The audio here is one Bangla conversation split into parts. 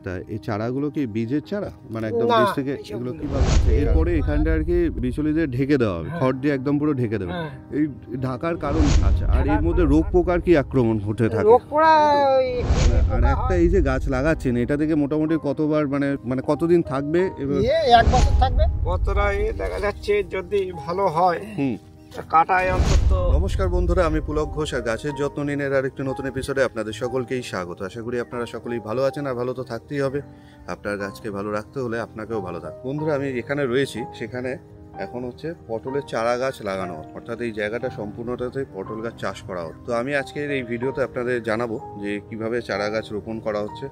তা এই চারাগুলো কি বীজের চারা, মানে একদম বীজ থেকে এগুলো কিভাবে? এরপরে এখানটা আর কি বিচুলি দিয়ে ঢেকে দেওয়া হবে, খড় দিয়ে একদম পুরো ঢেকে দেবে। এই ঢাকার কারণ আচ্ছা, আর এর মধ্যে রোগ পোকার কি আক্রমণ হতে থাকে? আর একটা এই যে গাছ লাগাচ্ছেন, এটা থেকে মোটামুটি কতবার মানে কতদিন থাকবে? এক বছর থাকবে। কতটা দেখা যাচ্ছে যদি ভালো হয় কাটায় অন্তত। নমস্কার বন্ধুরা, আমি পুলক ঘোষ আর গাছের যত্ন নিনের আর একটি নতুন এপিসোডে আপনাদের সকলকেই স্বাগত। আশা করি আপনারা সকলেই ভালো আছেন, আর ভালো তো থাকতেই হবে। আপনার গাছকে ভালো রাখতে হলে আপনাকেও ভালো থাক। বন্ধুরা, আমি এখানে রয়েছি, সেখানে এখন হচ্ছে পটলের চারা গাছ লাগানো, অর্থাৎ এই জায়গাটা সম্পূর্ণটাতে পটল গাছ চাষ করা হচ্ছে। তো আমি আজকের এই ভিডিওতে আপনাদের জানাবো যে কিভাবে চারা গাছ রোপণ করা হচ্ছে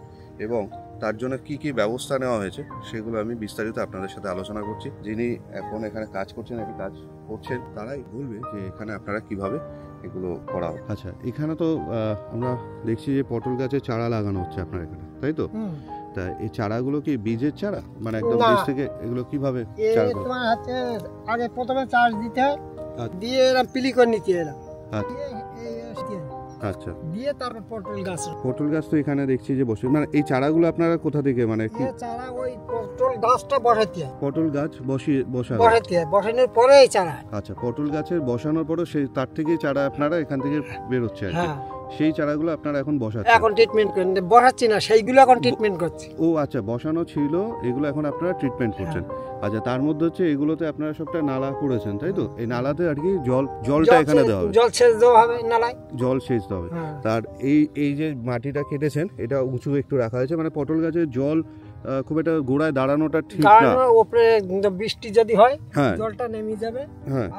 এবং তার জন্য কি কি ব্যবস্থা নেওয়া হয়েছে সেগুলো আমি বিস্তারিত আপনাদের সাথে আলোচনা করছি। যিনি এখন এখানে কাজ করছেন তারাই বলবে যে এখানে আপনারা কিভাবে এগুলো করা হবে। আচ্ছা, এখানে তো আমরা দেখছি যে পটল গাছের চারা লাগানো হচ্ছে আপনার এখানে, তাই তো? তা এই চারাগুলো কি বীজের চারা, মানে একদম বীজ থেকে এগুলো কিভাবে? তোমার হচ্ছে আগে প্রথমে চাষ দিতে হয়, দিয়ে এরকম পিলি করে নিতে হয়, আচ্ছা, দিয়ে তারপর পটল গাছ তো এখানে দেখছি যে বসে, মানে এই চারাগুলো আপনারা কোথা থেকে, মানে কি চারা? ওই পটল গাছটা বসাতে হয়, পটল গাছ বসানোর পরে এই চারা। আচ্ছা, পটল গাছের বসানোর পরে সেই তার থেকেই চারা আপনারা এখান থেকে বের হচ্ছে আর কি। সেই চারাগুলো আপনারা এখন বসাচ্ছেন? এখন ট্রিটমেন্ট করেন, বসাচ্ছি না, সেইগুলো এখন ট্রিটমেন্ট করছি। ও আচ্ছা, বসানো ছিল, এগুলো এখন আপনারা ট্রিটমেন্ট করছেন। আচ্ছা, তার মধ্যে হচ্ছে এগুলোতে আপনারা সবটা নালা করেছেন, তাই তো? এই নালাতে আর কি জলটা এখানে দেওয়া হবে, জল সেচ দেওয়া হবে, নালায় জল সেচ দেওয়া হবে। তার এই যে মাটিটা কেটেছেন, এটা উঁচু একটু রাখা হয়েছে, মানে পটল গাছের জল খুব একটা গোড়ায় দাঁড়ানোটা ঠিক না। উপরে বৃষ্টি যদি হয় জলটা নেমে যাবে,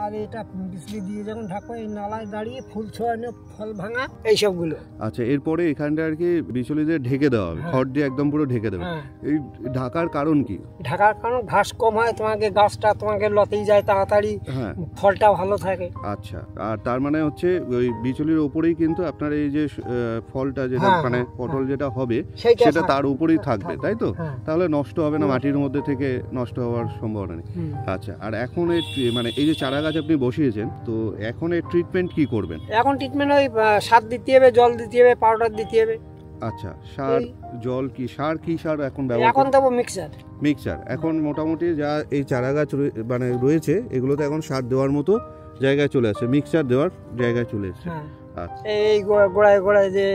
আর এটা বিজলি দিয়ে যখন ঢাকবো এই নালায় দাঁড়িয়ে ফুল ছড়ানো, ফল ভাঙা, এই সবগুলো। আচ্ছা, এরপরে এখানটা আর কি বিচুলি দিয়ে ঢেকে দেওয়া হবে, খড় দিয়ে একদম পুরো ঢেকে দেবে। এই ঢাকার কারণ কি? ঢাকার কারণ ঘাস কম হয়, তোমাকে গাছটা তোমাকে লতেই যায় তাড়াতাড়ি, ফলটা ভালো থাকে। আচ্ছা, আর তার মানে হচ্ছে ওই বিচুলির উপরেই কিন্তু আপনার এই যে ফলটা যেটা মানে পটল যেটা হবে সেটা তার উপরেই থাকবে, তাই তো? তাহলে নষ্ট হবে না, মাটির মধ্যে থেকে নষ্ট হওয়ার সম্ভাবনা নেই। আচ্ছা, আর এখন মানে এই যে চারা গাছ আপনি বসিয়েছেন, তো এখন এর ট্রিটমেন্ট কি করবেন? এখন ট্রিটমেন্ট ওই সার দিতে হবে, জল দিতে হবে, পাউডার দিতে হবে। আচ্ছা, সার জল কি সার এখন ব্যবহার? এখন দেবো মিক্সচার। এখন মোটামুটি যা এই চারা গাছ মানে রয়েছে এগুলোতে এখন সার দেওয়ার মতো জায়গায় চলে আসছে, মিক্সচার দেওয়ার জায়গায় চলে এসেছে। এই গোড়ায় যে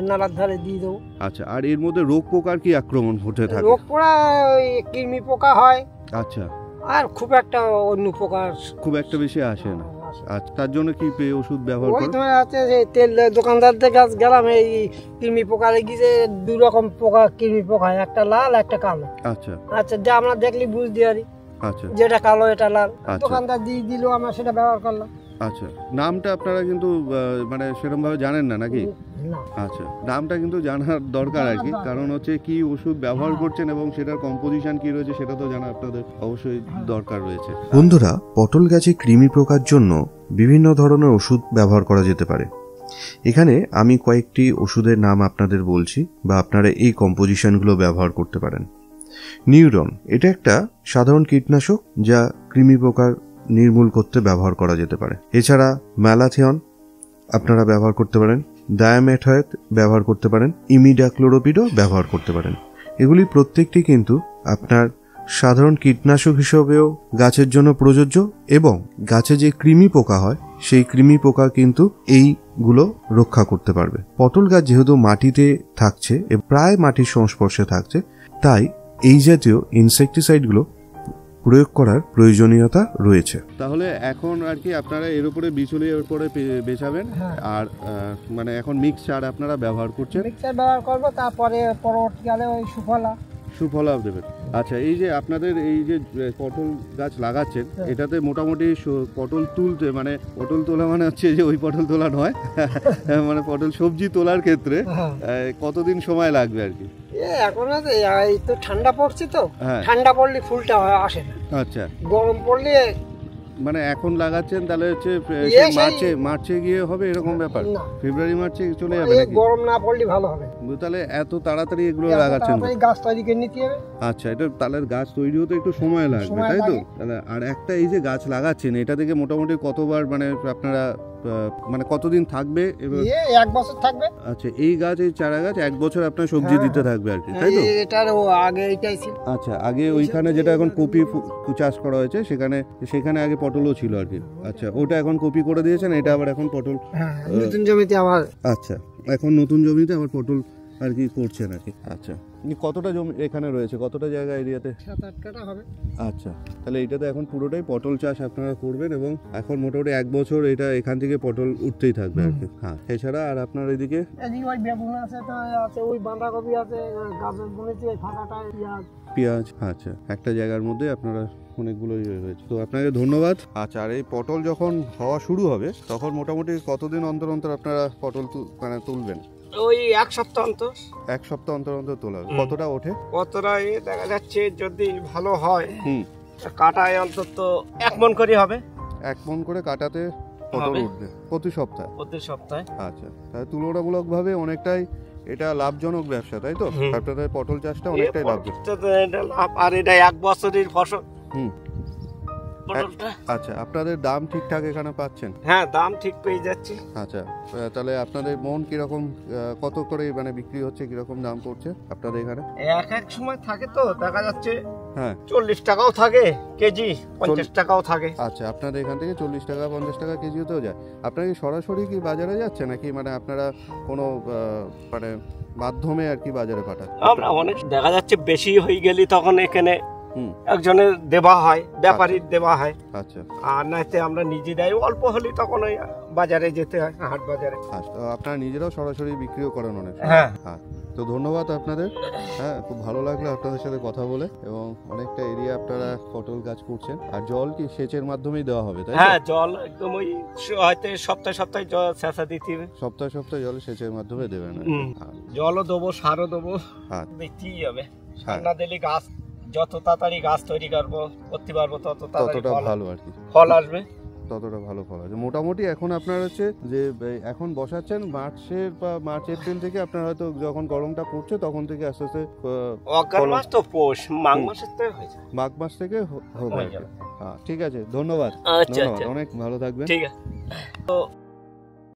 নালার ধারে দিয়ে দেবো। আচ্ছা, আর এর মধ্যে রোগ পোকার কি আক্রমণ হতে থাকে? রোগ পোকা ওই কৃমি পোকা হয়। আচ্ছা, আর খুব একটা অন্য পোকা খুব একটা বেশি আসে না। আচ্ছা, তার জন্য কি ওষুধ ব্যবহার করেন? তোমার আছে যে তেল দোকানদারদের কাছে গেলাম, এই কৃমি পোকা লেগেছে, দুই রকম পোকা কৃমি পোকা, একটা লাল একটা কালো। আচ্ছা আচ্ছা, যা আমরা দেখলি বুঝতে পারি। আচ্ছা, যেটা কালো এটা লাল, দোকানদার দিয়ে দিল, আমরা সেটা ব্যবহার করলাম। আচ্ছা, নামটা আপনারা কিন্তু মানে সেরকম ভাবে জানেন না নাকি? আচ্ছা, নামটা কিন্তু জানার দরকার আর কি, কারণ হচ্ছে কি ওষুধ ব্যবহার করছেন এবং সেটার কম্পোজিশন কি রয়েছে সেটা তো জানা আপনাদের অবশ্যই দরকার রয়েছে। বন্ধুরা, পটল গাছে কৃমি পোকার জন্য বিভিন্ন ধরনের ওষুধ ব্যবহার করা যেতে পারে। এখানে আমি কয়েকটি ওষুধের নাম আপনাদের বলছি, বা আপনারা এই কম্পোজিশনগুলো ব্যবহার করতে পারেন। নিউরন, এটা একটা সাধারণ কীটনাশক যা কৃমি পোকার নির্মূল করতে ব্যবহার করা যেতে পারে। এছাড়া ম্যালাথিয়ন আপনারা ব্যবহার করতে পারেন, ডায়ামেথয়েড ব্যবহার করতে পারেন, ইমিডাক্লোরোপিডও ব্যবহার করতে পারেন। এগুলি প্রত্যেকটি কিন্তু আপনার সাধারণ কীটনাশক হিসেবেও গাছের জন্য প্রযোজ্য, এবং গাছে যে কৃমি পোকা হয় সেই কৃমি পোকা কিন্তু এইগুলো রক্ষা করতে পারবে। পটল গাছ যেহেতু মাটিতে থাকছে, প্রায় মাটির সংস্পর্শে থাকছে, তাই এই জাতীয় ইনসেকটিসাইডগুলো প্রয়োগ করার প্রয়োজনীয়তা রয়েছে। তাহলে এখন আর কি আপনারা এর উপরে বিচুলির উপরে বেচাবেন, আর মানে এখন মিক্সচার আপনারা ব্যবহার করছেন? মিক্সচার ব্যবহার করব, তারপরে পরবর্তীকালে ওই সুফলা দেবেন। আচ্ছা, এই যে আপনাদের এই যে পটল গাছ লাগাচ্ছেন, এটাতে মোটামুটি পটল তুলতে, মানে পটল তোলা মানে হচ্ছে যে ওই পটল তোলা নয়, মানে পটল সবজি তোলার ক্ষেত্রে কতদিন সময় লাগবে আর কি? এখন এই তো ঠান্ডা পড়ছে, তো ঠান্ডা পড়লে ফুলটা আসে না। আচ্ছা, গরম পড়লে মানে এখন লাগাচ্ছেন তাহলে হচ্ছে মার্চে গিয়ে হবে এরকম ব্যাপার? ফেব্রুয়ারি মার্চে চলে যাবে নাকি? গরম না পড়লে ভালো হবে। তাহলে এত তাড়াতাড়ি এগুলো লাগাচ্ছেন? গাছ তৈরি করে নিতে হবে। আচ্ছা, এটা তাহলে গাছ তৈরি হতে একটু সময় লাগবে, তাই তো? তাহলে আর একটা এই যে গাছ লাগাচ্ছেন, এটা থেকে মোটামুটি কতবার মানে আপনারা মানে কতদিন থাকবে এবার? এক বছর থাকবে। আচ্ছা, এই গাছ, এই চারা গাছ 1 বছর আপনার সবজি দিতে থাকবে আর কি, তাই তো? এটার আগে এইটাই ছিল। আচ্ছা, আগে ওইখানে যেটা এখন কপি চাষ করা হয়েছে সেখানে আগে পটলও ছিল আর কি। আচ্ছা, ওটা এখন কপি করে দিয়েছেন, এটা আবার এখন পটল নতুন জমিতে আবার। আচ্ছা, এখন নতুন জমিতে আবার পটল আর কি করছেন আর কি। আচ্ছা, কতটা জমি এখানে রয়েছে, কতটা জায়গা এরিয়াতে? 7-8 কাঠা হবে। আচ্ছা, তাহলে এইটাতে এখন পুরোটাই পটল চাষ আপনারা করবেন এবং এখন মোটামুটি 1 বছর এটা এখান থেকে পটল উঠতেই থাকবে আর কি। হ্যাঁ, এছাড়া আর আপনার এদিকে ওই বেগুন আছে, ওই বাঁধাকপি আছে, গাজর বুনেছে, ফাঁকাটায় পেঁয়াজ। আচ্ছা, একটা জায়গার মধ্যে আপনারা অনেকগুলোই রয়েছে। তো আপনাকে ধন্যবাদ। আচ্ছা, আর এই পটল যখন হওয়া শুরু হবে তখন মোটামুটি কতদিন অন্তর অন্তর আপনারা পটল মানে তুলবেন? ওই 1 সপ্তাহ অন্তর। 1 সপ্তাহ অন্তর অন্তর তোলা হবে। কতটা ওঠে? কতটা দেখা যাচ্ছে যদি ভালো হয় কাটায় অন্তত 1 মণ করে হবে। 1 মণ করে কাটাতে পটল উঠবে প্রতি সপ্তাহে? প্রতি সপ্তাহে। আচ্ছা, তাহলে তুলনামূলকভাবে অনেকটাই এটা লাভজনক ব্যবসা, তাই তো? আপনাদের পটল চাষটা অনেকটাই লাভজনক। আর এটা 1 বছরের ফসল। আচ্ছা, আপনাদের দাম ঠিকঠাক এখানে পাচ্ছেন? হ্যাঁ, দাম ঠিক পেয়ে যাচ্ছি। আচ্ছা, তাহলে আপনাদের মন কিরকম, কত করে মানে বিক্রি হচ্ছে, কিরকম দাম পড়ছে আপনাদের এখানে? এক সময় থাকে তো দেখা যাচ্ছে হ্যাঁ 40 টাকাও থাকে কেজি, 50 টাকাও থাকে। আচ্ছা, আপনাদের এখান থেকে 40 টাকা 50 টাকা কেজি হতেও যায়। আপনারা কি সরাসরি কি বাজারে যাচ্ছে নাকি মানে আপনারা কোনো মানে মাধ্যমে আর কি বাজারে পাঠান? আমরা অনেক দেখা যাচ্ছে বেশি হয়ে গেলে তখন এখানে একজনের দেওয়া হয়, ব্যাপারীর দেওয়া হয়। আচ্ছা, আর নাইতে আমরা নিজেরাই অল্প হলে তখন ওই বাজারে যেতে হয়, হাট বাজারে। আচ্ছা, আপনারা নিজেরাও সরাসরি বিক্রিও করেন অনেক? হ্যাঁ। তো ধন্যবাদ আপনাদের। হ্যাঁ, খুব ভালো লাগলো আপনাদের সাথে কথা বলে এবং অনেকটা এরিয়া আপনারা পটল গাছ করছেন। আর জল কি সেচের মাধ্যমেই দেওয়া হবে, তাই? হ্যাঁ, জল একদম ওই হয়তো সপ্তাহে সপ্তাহে জল সেচা দিতে হবে। সপ্তাহে সপ্তাহে জল সেচের মাধ্যমে দেবেন? জলও দেবো, সারও দেবো, দিতেই হবে। সার না দিলে গাছ যত তাড়াতাড়ি গাছ তৈরি করতে পারবো ততটা ভালো আর কি, ফল আসবে, ততটা ভালো ফল আছে। মোটামুটি এখন আপনার হচ্ছে যে এখন বসাচ্ছেন মার্চের বা মার্চ এপ্রিল থেকে, আপনার হয়তো যখন গরমটা পড়ছে তখন থেকে আস্তে আস্তে অগ্রহায়ণ মাস তো পৌষ, মাঘ মাসের থেকে হয়ে যায়। মাঘ মাস থেকে হবে। হ্যাঁ, ঠিক আছে, ধন্যবাদ। আচ্ছা, অনেক ভালো থাকবেন। ঠিক আছে। তো